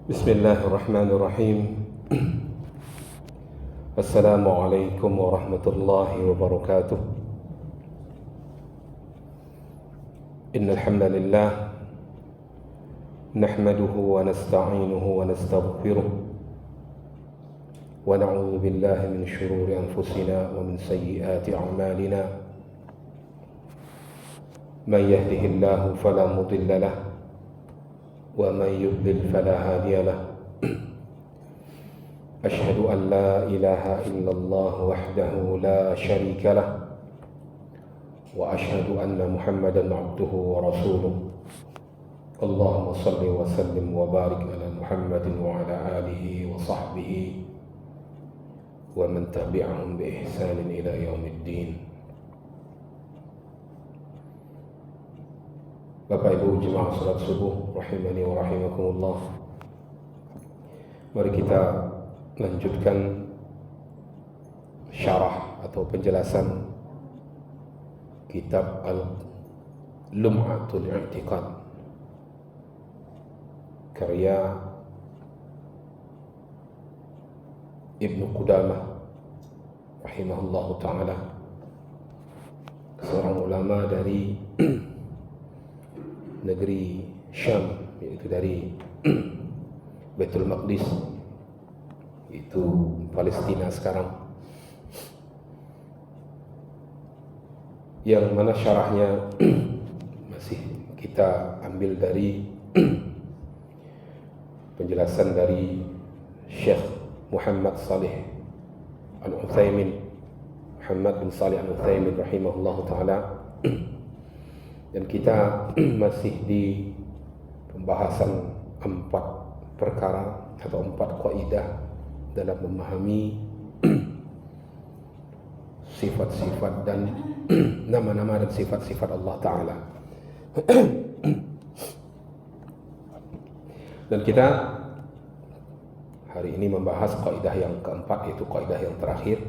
بسم الله الرحمن الرحيم. السلام عليكم ورحمة الله وبركاته. إن الحمد لله نحمده ونستعينه ونستغفره ونعوذ بالله من شرور أنفسنا ومن سيئات أعمالنا. من يهده الله فلا مضل له ومن يضلل فلا هادي له. أشهد أن لا إله إلا الله وحده لا شريك له وأشهد أن محمدا عبده ورسوله. اللهم صل وسلم وبارك على محمد وعلى آله وصحبه ومن تبعهم بإحسان إلى يوم الدين. Bapak Ibu jemaah salat subuh rahimani wa rahimakumullah. Mari kita lanjutkan syarah atau penjelasan kitab Al-Lum'atul I'tiqad karya Ibnu Qudamah rahimahullahu ta'ala, seorang ulama dari negeri Syam, yaitu dari Baitul Maqdis, itu Palestina sekarang, yang mana syarahnya masih kita ambil dari penjelasan dari Syekh Muhammad Salih Al-Utsaimin, Muhammad bin Salih Al-Utsaimin rahimahullahu ta'ala. Dan kita masih di pembahasan 4 perkara atau 4 kaidah dalam memahami sifat-sifat dan nama-nama dan sifat-sifat Allah Ta'ala. Dan kita hari ini membahas kaidah yang keempat, yaitu kaidah yang terakhir,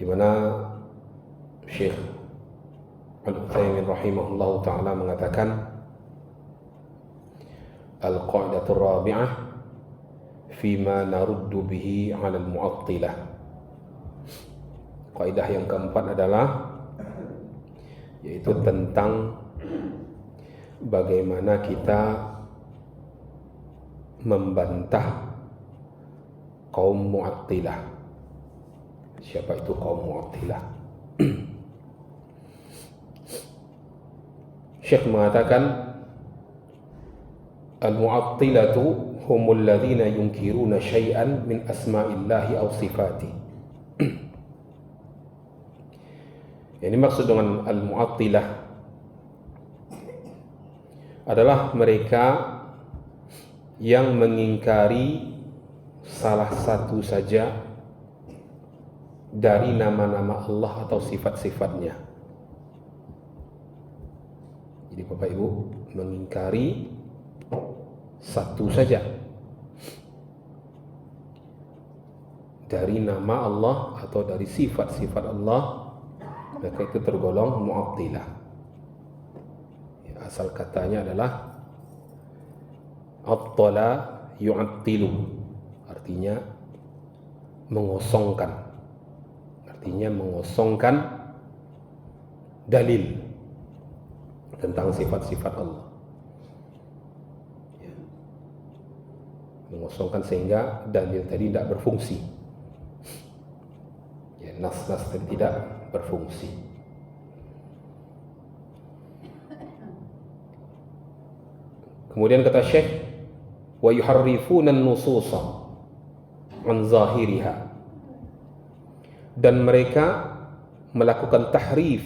di mana Syekh Al-Utsaimin rahimahullahu ta'ala mengatakan al-qaidatur rabi'ah fima naruddu bihi 'ala al-mu'attilah. Kaidah yang keempat adalah yaitu tentang bagaimana kita membantah kaum mu'attilah. Siapa itu kaum mu'attilah? Syekh mengatakan al-mu'attilatu humul ladzina yunkiruna syai'an min asma'illahi aw sifatihi. Ini maksud dengan al-mu'attilah adalah mereka yang mengingkari salah satu saja dari nama-nama Allah atau sifat-sifatnya. Jadi Bapak Ibu mengingkari satu saja dari nama Allah atau dari sifat-sifat Allah, maka itu tergolong mu'attilah. Asal katanya adalah attala yu'attilu, artinya mengosongkan. Artinya mengosongkan dalil tentang sifat-sifat Allah, ya. Mengosongkan sehingga dalil tadi tidak berfungsi, ya, nas-nas tadi tidak berfungsi. Kemudian kata Syekh, wa yuharrifuna an-nususa an zahiriha, dan mereka melakukan tahrif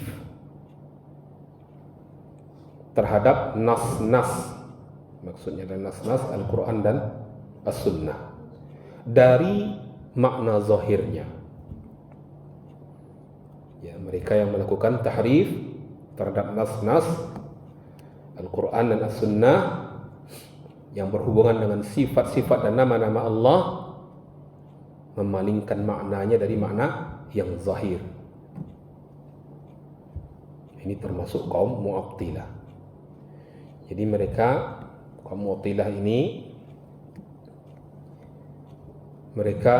terhadap nas-nas, maksudnya adalah nas-nas Al-Quran dan As-Sunnah, dari makna zahirnya. Ya, mereka yang melakukan tahrif terhadap nas-nas Al-Quran dan As-Sunnah yang berhubungan dengan sifat-sifat dan nama-nama Allah, memalingkan maknanya dari makna yang zahir. Ini termasuk kaum mu'attilah. Jadi mereka kaum Mu'tazilah ini mereka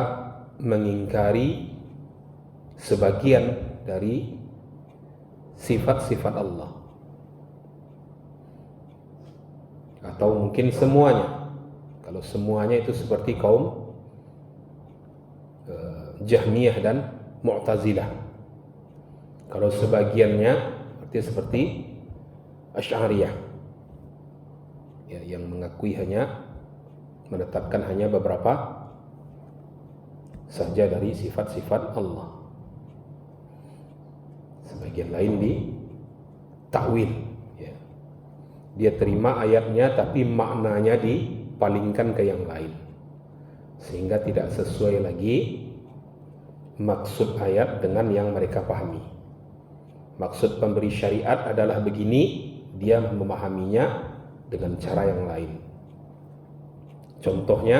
mengingkari sebagian dari sifat-sifat Allah, atau mungkin semuanya. Kalau semuanya itu seperti kaum Jahmiyah dan Mu'tazilah. Kalau sebagiannya berarti seperti Asy'ariyah, ya, yang mengakui menetapkan hanya beberapa saja dari sifat-sifat Allah. Sebagian lain di takwil, ya. Dia terima ayatnya tapi maknanya dipalingkan ke yang lain, sehingga tidak sesuai lagi maksud ayat dengan yang mereka pahami. Maksud pemberi syariat adalah begini, dia memahaminya dengan cara yang lain. Contohnya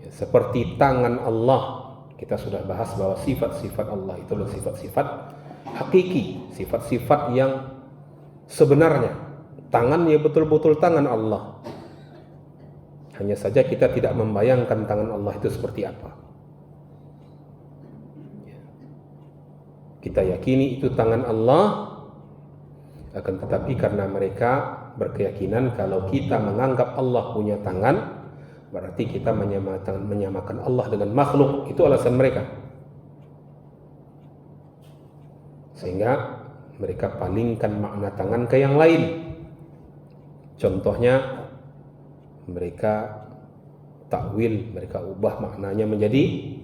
ya, seperti tangan Allah. Kita sudah bahas bahwa sifat-sifat Allah itu adalah sifat-sifat hakiki, sifat-sifat yang sebenarnya. Tangan ya betul-betul tangan Allah. Hanya saja kita tidak membayangkan tangan Allah itu seperti apa. Kita yakini itu tangan Allah, akan tetapi karena mereka berkeyakinan kalau kita menganggap Allah punya tangan, berarti kita menyamakan Allah dengan makhluk. Itu alasan mereka, sehingga mereka palingkan makna tangan ke yang lain. Contohnya mereka takwil, mereka ubah maknanya menjadi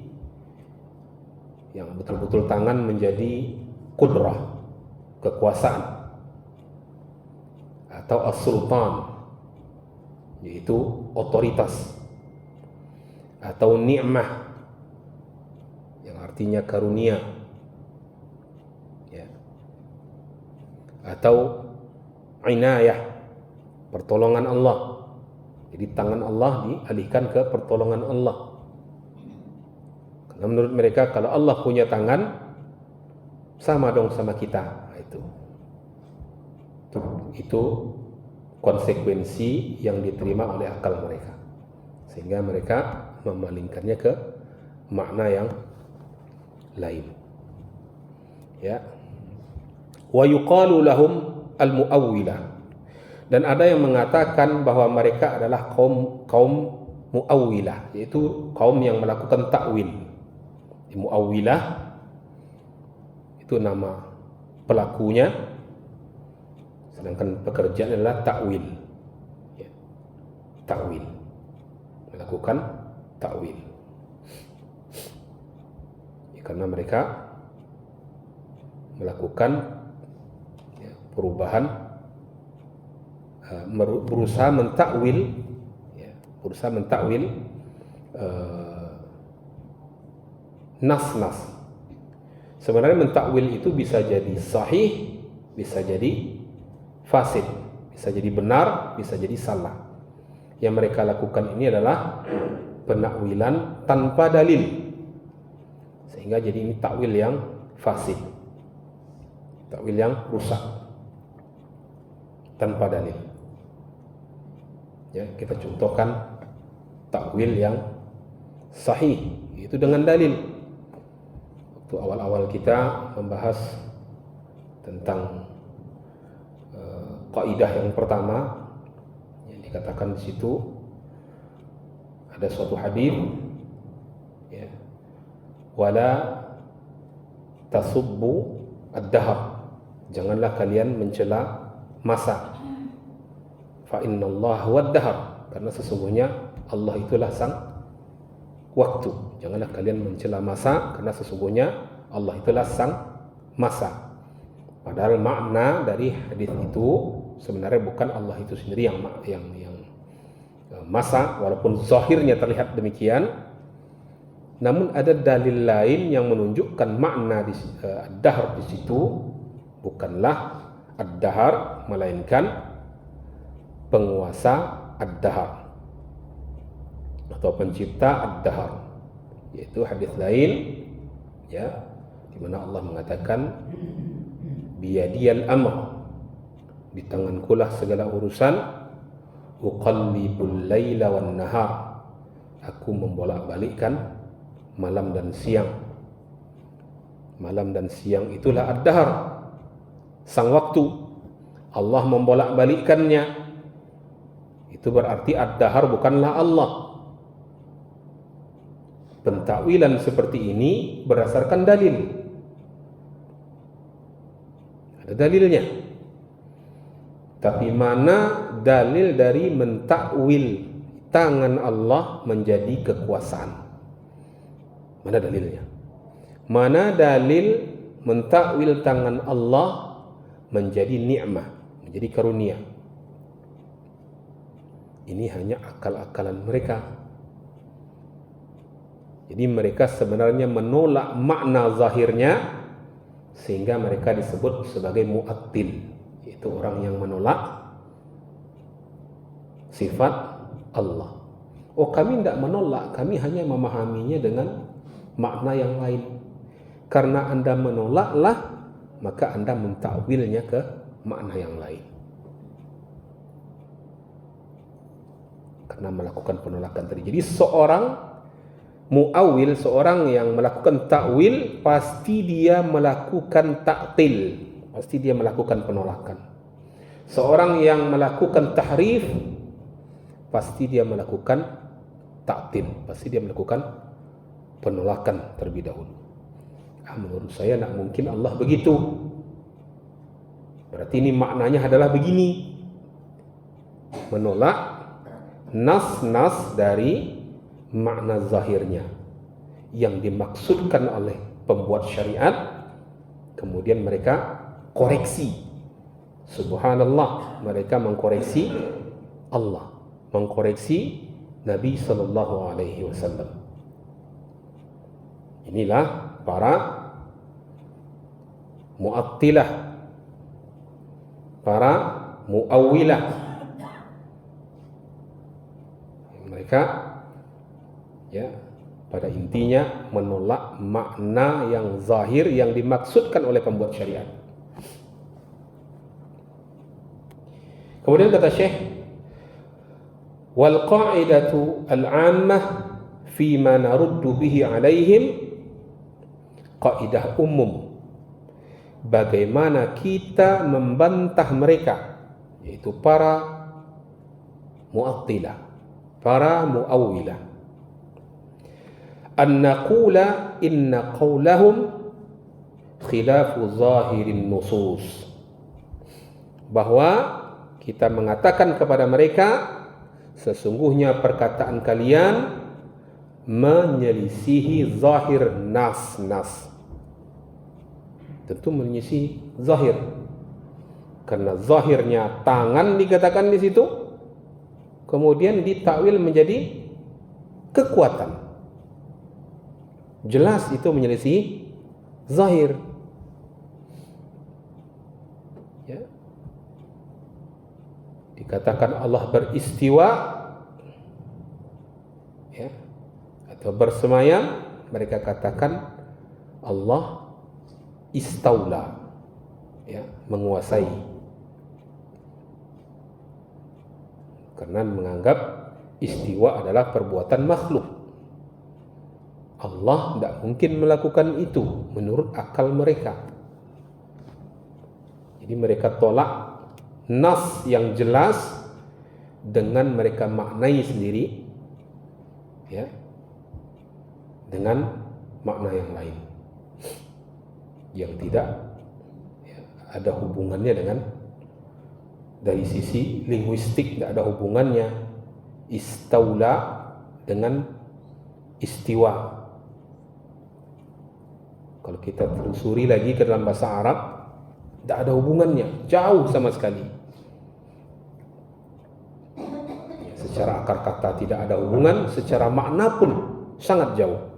yang betul-betul tangan menjadi qudrah, kekuasaan, atau as-sultan, yaitu otoritas, atau ni'mah yang artinya karunia, ya. Atau inayah, pertolongan Allah. Jadi tangan Allah dialihkan ke pertolongan Allah. Karena menurut mereka kalau Allah punya tangan, sama dong sama kita. Itu konsekuensi yang diterima oleh akal mereka, sehingga mereka memalingkannya ke makna yang lain. Ya. Wa yuqalu lahum al-mu'awwilah. Dan ada yang mengatakan bahwa mereka adalah kaum mu'awwilah, yaitu kaum yang melakukan takwil. Mu'awwilah itu nama pelakunya, sedangkan pekerjaan adalah takwil. Ya. Takwil, melakukan takwil. Ya, karena mereka melakukan perubahan, berusaha mentakwil, nas-nas. Sebenarnya mentakwil itu bisa jadi sahih, bisa jadi fasid, bisa jadi benar, bisa jadi salah. Yang mereka lakukan ini adalah penakwilan tanpa dalil, sehingga jadi ini takwil yang fasid, takwil yang rusak tanpa dalil. Ya, kita contohkan takwil yang sahih, itu dengan dalil. Waktu awal-awal kita membahas tentang kaidah yang pertama, yang dikatakan di situ ada suatu hadis, ya, wala tasubbu ad-dahr, janganlah kalian mencela masa. Fa innallaha wad-dahr, karena sesungguhnya Allah itulah sang waktu. Janganlah kalian mencela masa, karena sesungguhnya Allah itulah sang masa. Padahal makna dari hadis itu sebenarnya bukan Allah itu sendiri yang masa, walaupun zahirnya terlihat demikian. Namun ada dalil lain yang menunjukkan makna ad-dahr di situ bukanlah ad-dahr, melainkan penguasa ad-dahr atau pencipta ad-dahr, yaitu hadis lain, ya, di mana Allah mengatakan biyadiyal amr, Di tangankulah segala urusan. Uqallibul laila wan nahar. Aku membolak-balikkan malam dan siang. Malam dan siang itulah ad-dahr, sang waktu. Allah membolak-balikkannya. Itu berarti ad-dahr bukanlah Allah. Pentakwilan seperti ini berdasarkan dalil. Ada dalilnya. Tapi mana dalil dari mentakwil tangan Allah menjadi kekuasaan? Mana dalilnya? Mana dalil mentakwil tangan Allah menjadi nikmah, menjadi karunia? Ini hanya akal-akalan mereka. Jadi mereka sebenarnya menolak makna zahirnya, sehingga mereka disebut sebagai mu'attil, yaitu orang yang menolak sifat Allah. Oh, kami tidak menolak, kami hanya memahaminya dengan makna yang lain. Karena Anda menolaklah, maka Anda mentakwilnya ke makna yang lain. Karena melakukan penolakan tadi. Jadi seorang mu'awil, seorang yang melakukan takwil, pasti dia melakukan ta'til, pasti dia melakukan penolakan. Seorang yang melakukan tahrif, pasti dia melakukan ta'til, pasti dia melakukan penolakan terlebih dahulu. Menurut saya tidak mungkin Allah begitu. Berarti ini maknanya adalah begini. Menolak nas-nas dari makna zahirnya yang dimaksudkan oleh pembuat syariat, kemudian mereka koreksi. Subhanallah, mereka mengkoreksi Allah, mengkoreksi Nabi sallallahu alaihi wasallam. Inilah para mu'attilah, para mu'awwilah. Mereka pada intinya menolak makna yang zahir yang dimaksudkan oleh pembuat syariat. Kemudian kata Syekh, wal qa'idatu al-'ammah fi ma naruddu bihi 'alaihim, kaidah umum bagaimana kita membantah mereka, yaitu para mu'attilah, para mu'awwilah. An naqula inna qawlahum khilafu zahirin nusus, bahwa kita mengatakan kepada mereka, sesungguhnya perkataan kalian menyelisihi zahir nas-nas. Tentu menyelisihi zahir, karena zahirnya tangan dikatakan di situ, kemudian ditakwil menjadi kekuatan. Jelas itu menyelisihi zahir. Ya. Dikatakan Allah beristiwa, ya, atau bersemayam, mereka katakan Allah istaula, ya, menguasai, karena menganggap istiwa adalah perbuatan makhluk. Allah tidak mungkin melakukan itu menurut akal mereka. Jadi mereka tolak nas yang jelas dengan mereka maknai sendiri, ya, dengan makna yang lain yang tidak, ya, ada hubungannya dengan, dari sisi linguistik tidak ada hubungannya istaula dengan istiwa. Kalau kita telusuri lagi ke dalam bahasa Arab, tidak ada hubungannya, jauh sama sekali. Ya, secara akar kata tidak ada hubungan, secara makna pun sangat jauh.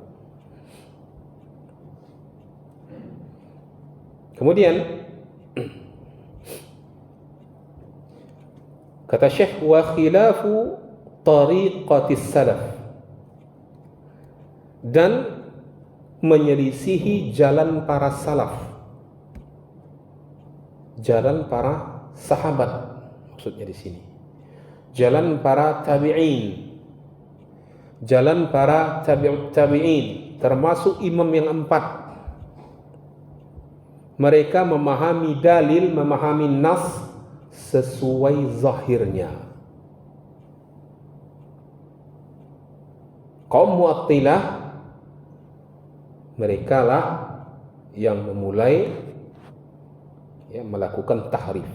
Kemudian kata Syekh, wa khilafu tariqatis salaf, dan menyelisihi jalan para salaf. Jalan para sahabat maksudnya di sini. Jalan para tabi'in. Jalan para tabi'in termasuk imam yang 4. Mereka memahami dalil, memahami nas sesuai zahirnya. Kaum Mu'attilah, mereka lah yang memulai melakukan tahrif,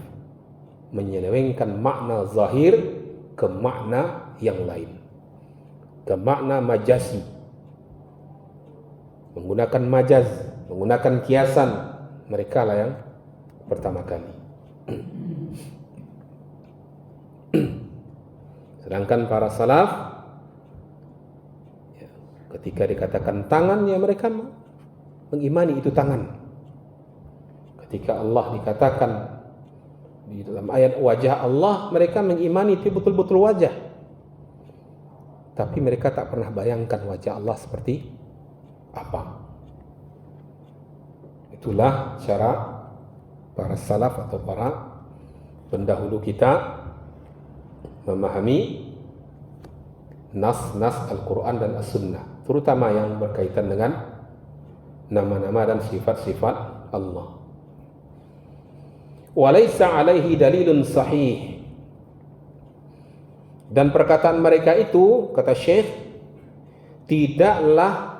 menyelewengkan makna zahir ke makna yang lain, ke makna majazi, menggunakan majaz, menggunakan kiasan. Mereka lah yang pertama kali. Sedangkan para salaf, ketika dikatakan tangan, ya mereka mengimani itu tangan. Ketika Allah dikatakan di dalam ayat wajah Allah, mereka mengimani itu betul-betul wajah. Tapi mereka tak pernah bayangkan wajah Allah seperti apa. Itulah cara para salaf atau para pendahulu kita memahami nas-nas Al-Quran dan As-Sunnah, terutama yang berkaitan dengan nama-nama dan sifat-sifat Allah. Walaysa alaihi dalilun sahih. Dan perkataan mereka itu, kata Syekh, tidaklah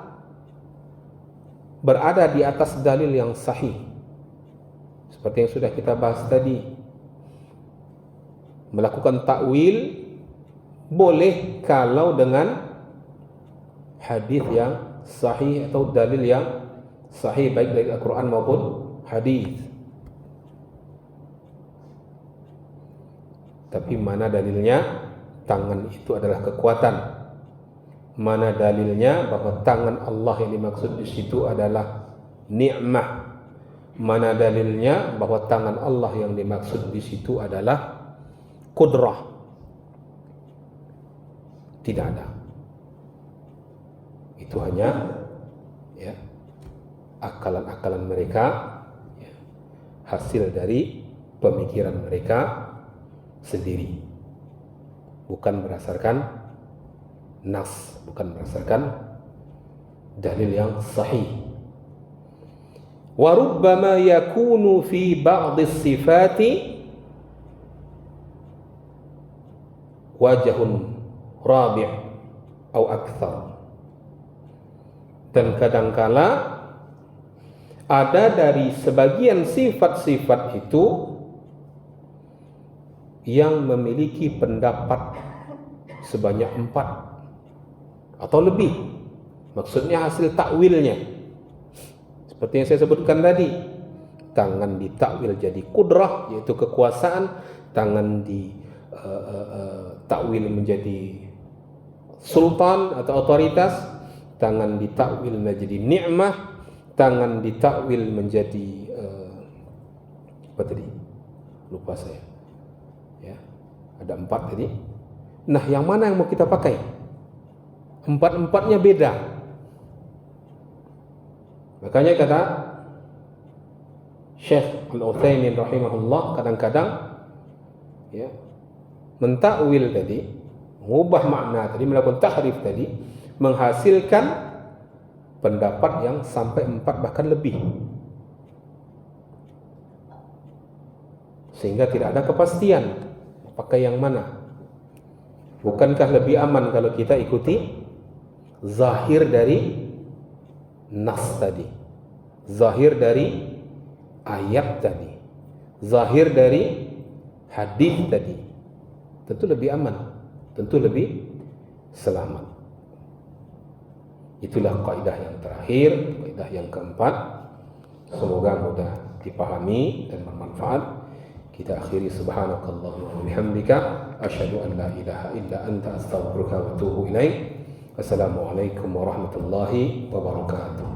berada di atas dalil yang sahih. Seperti yang sudah kita bahas tadi, melakukan takwil boleh kalau dengan hadis yang sahih atau dalil yang sahih, baik dari Al-Quran maupun hadis. Tapi mana dalilnya? Tangan itu adalah kekuatan. Mana dalilnya bahwa tangan Allah yang dimaksud di situ adalah nikmah? Mana dalilnya bahwa tangan Allah yang dimaksud di situ adalah kudrah? Tidak ada. Itu hanya akalan-akalan mereka, hasil dari pemikiran mereka sendiri, bukan berdasarkan nas, bukan berdasarkan dalil yang sahih. Wa rubbama yakunu fi ba'd as-sifati wajhun rabi' atau akthar. Dan kadangkala ada dari sebagian sifat-sifat itu yang memiliki pendapat sebanyak 4 atau lebih. Maksudnya hasil takwilnya, seperti yang saya sebutkan tadi, tangan ditakwil jadi kudrah, yaitu kekuasaan. Tangan ditakwil menjadi sultan atau otoritas. Tangan ditakwil menjadi nikmah. Tangan ditakwil menjadi apa tadi? Lupa saya. Ya, ada 4 tadi. Nah, yang mana yang mau kita pakai? 4-4-nya beda. Makanya kata Syekh Al-Utsaimin rahimahullah, kadang-kadang mentakwil tadi, mengubah makna tadi, melakukan tahrif tadi, menghasilkan pendapat yang sampai 4 bahkan lebih, sehingga tidak ada kepastian pakai yang mana. Bukankah lebih aman kalau kita ikuti zahir dari nas tadi, zahir dari ayat tadi, zahir dari hadis tadi? Tentu lebih aman, tentu lebih selamat. Itulah kaidah yang terakhir, kaidah yang keempat. Semoga mudah dipahami dan bermanfaat. Kita akhiri subhanakallahumma wa bihamdika asyhadu an la ilaha illa anta astaghfiruka wa atubu ilaik. Wassalamualaikum warahmatullahi wabarakatuh.